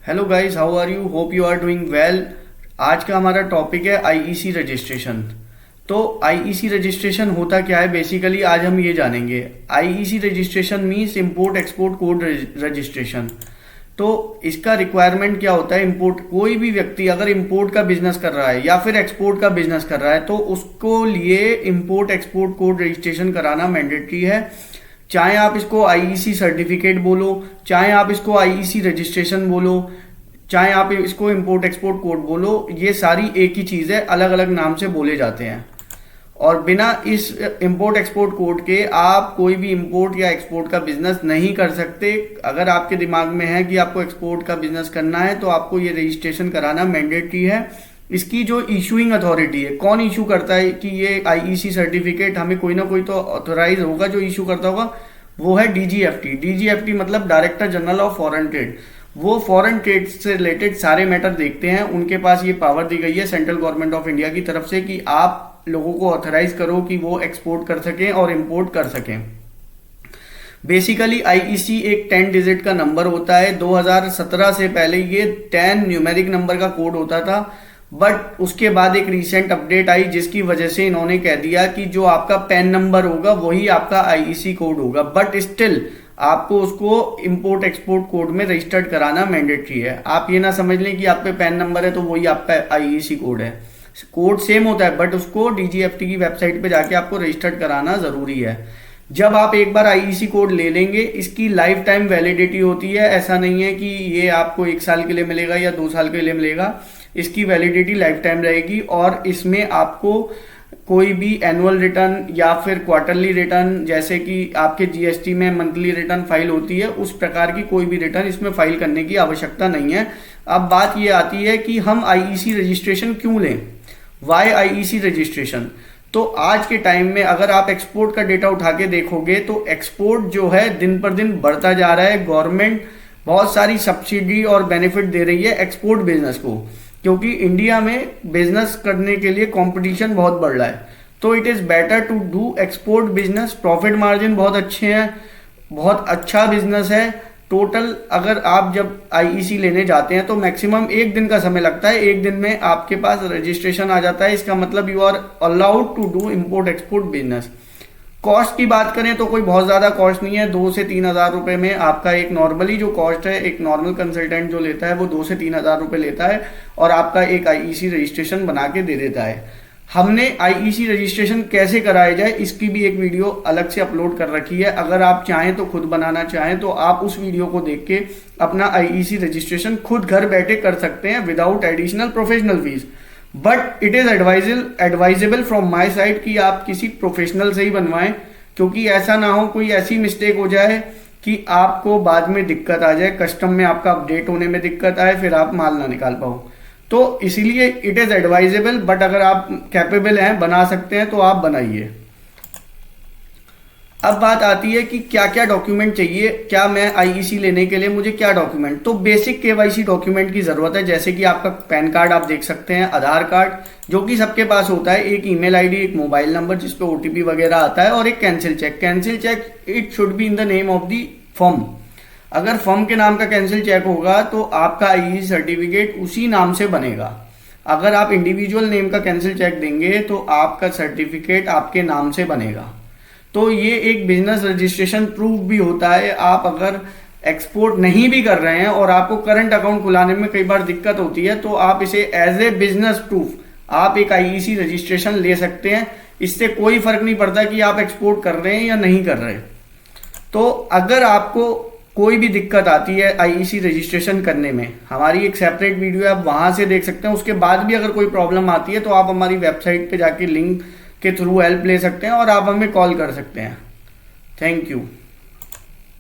Hello guys, how are you? Hope you are doing well. आज का हमारा topic है आईईसी रजिस्ट्रेशन। तो आईईसी रजिस्ट्रेशन होता क्या है बेसिकली, आज हम ये जानेंगे। IEC registration means import export code registration. तो इसका रिक्वायरमेंट क्या होता है? इंपोर्ट, कोई भी व्यक्ति अगर इंपोर्ट का बिजनेस कर रहा है या फिर एक्सपोर्ट का बिजनेस कर रहा है तो उसको लिए इंपोर्ट एक्सपोर्ट कोड रजिस्ट्रेशन कराना मैंडेटरी है। चाहे आप इसको आईईसी सर्टिफिकेट बोलो, चाहे आप इसको आईईसी रजिस्ट्रेशन बोलो, चाहे आप इसको इंपोर्ट एक्सपोर्ट कोड बोलो, ये सारी एक ही चीज है, अलग अलग नाम से बोले जाते हैं। और बिना इस इंपोर्ट एक्सपोर्ट कोड के आप कोई भी इंपोर्ट या एक्सपोर्ट का बिजनेस नहीं कर सकते। अगर आपके दिमाग में है कि आपको एक्सपोर्ट का बिजनेस करना है तो आपको ये रजिस्ट्रेशन कराना मैंडेटरी है। इसकी जो इशूइंग अथॉरिटी है, कौन इशू करता है कि ये आईईसी सर्टिफिकेट, हमें कोई ना कोई तो ऑथोराइज होगा जो इशू करता होगा, वो है डीजीएफटी। डीजीएफटी मतलब director general of foreign trade. वो फॉरेन ट्रेड से रिलेटेड सारे मैटर देखते हैं। उनके पास ये पावर दी गई है सेंट्रल गवर्नमेंट ऑफ इंडिया की तरफ से कि आप लोगों को ऑथराइज करो कि वो एक्सपोर्ट कर सकें और इंपोर्ट कर सकें। बेसिकली आईईसी एक 10 डिजिट का नंबर होता है। 2017 से पहले ये 10 न्यूमेरिक नंबर का कोड होता था, बट उसके बाद एक रिसेंट अपडेट आई जिसकी वजह से इन्होंने कह दिया कि जो आपका पैन नंबर होगा वही आपका आईईसी कोड होगा, बट स्टिल आपको उसको इंपोर्ट एक्सपोर्ट कोड में रजिस्टर्ड कराना मैंडेटरी है। आप ये ना समझ लें कि आप पे पैन नंबर है तो वही आपका आईईसी कोड है। कोड सेम होता है बट उसको डीजीएफटी की वेबसाइट पे जाके आपको रजिस्टर्ड कराना जरूरी है। जब आप एक बार आईईसी कोड ले लेंगे, इसकी लाइफ टाइम वैलिडिटी होती है। ऐसा नहीं है कि ये आपको 1 साल के लिए मिलेगा या 2 साल के लिए मिलेगा। इसकी वैलिडिटी लाइफ टाइम रहेगी और इसमें आपको कोई भी एनुअल रिटर्न या फिर क्वार्टरली रिटर्न, जैसे कि आपके जीएसटी में मंथली रिटर्न फाइल होती है, उस प्रकार की कोई भी रिटर्न इसमें फाइल करने की आवश्यकता नहीं है। अब बात ये आती है कि हम आईईसी रजिस्ट्रेशन क्यों लें, वाई आईईसी रजिस्ट्रेशन। तो आज के टाइम में अगर आप एक्सपोर्ट का डेटा उठा के देखोगे तो एक्सपोर्ट जो है दिन पर दिन बढ़ता जा रहा है। गवर्नमेंट बहुत सारी सब्सिडी और बेनिफिट दे रही है एक्सपोर्ट बिजनेस को, क्योंकि इंडिया में बिजनेस करने के लिए कंपटीशन बहुत बढ़ रहा है। तो it is better to do export business. Profit margin बहुत अच्छे हैं, बहुत अच्छा बिजनेस है। टोटल अगर आप जब आईईसी लेने जाते हैं तो मैक्सिमम 1 दिन का समय लगता है। 1 दिन में आपके पास रजिस्ट्रेशन आ जाता है। इसका मतलब you are allowed to do import export business. Cost की बात करें तो कोई बहुत ज़्यादा कॉस्ट नहीं है। 2 से 3 हज़ार रुपये में आपका एक नॉर्मली जो कॉस्ट है, एक नॉर्मल कंसल्टेंट जो लेता है वो 2 से 3 हज़ार रुपये लेता है और आपका एक आईईसी रजिस्ट्रेशन बना के दे देता है। हमने आईईसी रजिस्ट्रेशन कैसे कराया जाए इसकी भी एक वीडियो अलग से अपलोड कर रखी है। अगर आप चाहें तो खुद बनाना चाहें तो आप उस वीडियो को देख के अपना आईईसी रजिस्ट्रेशन खुद घर बैठे कर सकते हैं without additional professional fees. But it is advisable from my side कि आप किसी प्रोफेशनल से ही बनवाएं, क्योंकि ऐसा ना हो कोई ऐसी मिस्टेक हो जाए कि आपको बाद में दिक्कत आ जाए, कस्टम में आपका अपडेट होने में दिक्कत आए, फिर आप माल ना निकाल पाओ। तो इसीलिए इट इज एडवाइजेबल, बट अगर आप कैपेबल हैं, बना सकते हैं, तो आप बनाइए। अब बात आती है कि क्या क्या डॉक्यूमेंट चाहिए, क्या मैं आईईसी लेने के लिए मुझे क्या डॉक्यूमेंट। तो बेसिक केवाईसी डॉक्यूमेंट की जरूरत है, जैसे कि आपका पैन कार्ड आप देख सकते हैं, आधार कार्ड जो कि सबके पास होता है, एक ईमेल आईडी, एक मोबाइल नंबर जिसपे ओटीपी वगैरह आता है, और एक cancel cheque. Cancel cheque it should be in the name of the firm. अगर फर्म के नाम का कैंसिल चेक होगा तो आपका आईईसी सर्टिफिकेट उसी नाम से बनेगा। अगर आप इंडिविजुअल नेम का कैंसिल चेक देंगे तो आपका सर्टिफिकेट आपके नाम से बनेगा। तो ये एक बिजनेस रजिस्ट्रेशन प्रूफ भी होता है। आप अगर एक्सपोर्ट नहीं भी कर रहे हैं और आपको करंट अकाउंट खुलाने में कई बार दिक्कत होती है तो आप इसे एज ए बिजनेस प्रूफ आप एक आईईसी रजिस्ट्रेशन ले सकते हैं। इससे कोई फर्क नहीं पड़ता कि आप एक्सपोर्ट कर रहे हैं या नहीं कर रहे। तो अगर आपको कोई भी दिक्कत आती है आईईसी रजिस्ट्रेशन करने में, हमारी एक सेपरेट वीडियो है, आप वहां से देख सकते हैं। उसके बाद भी अगर कोई प्रॉब्लम आती है तो आप हमारी वेबसाइट पे जाके लिंक के थ्रू हेल्प ले सकते हैं और आप हमें कॉल कर सकते हैं। Thank you.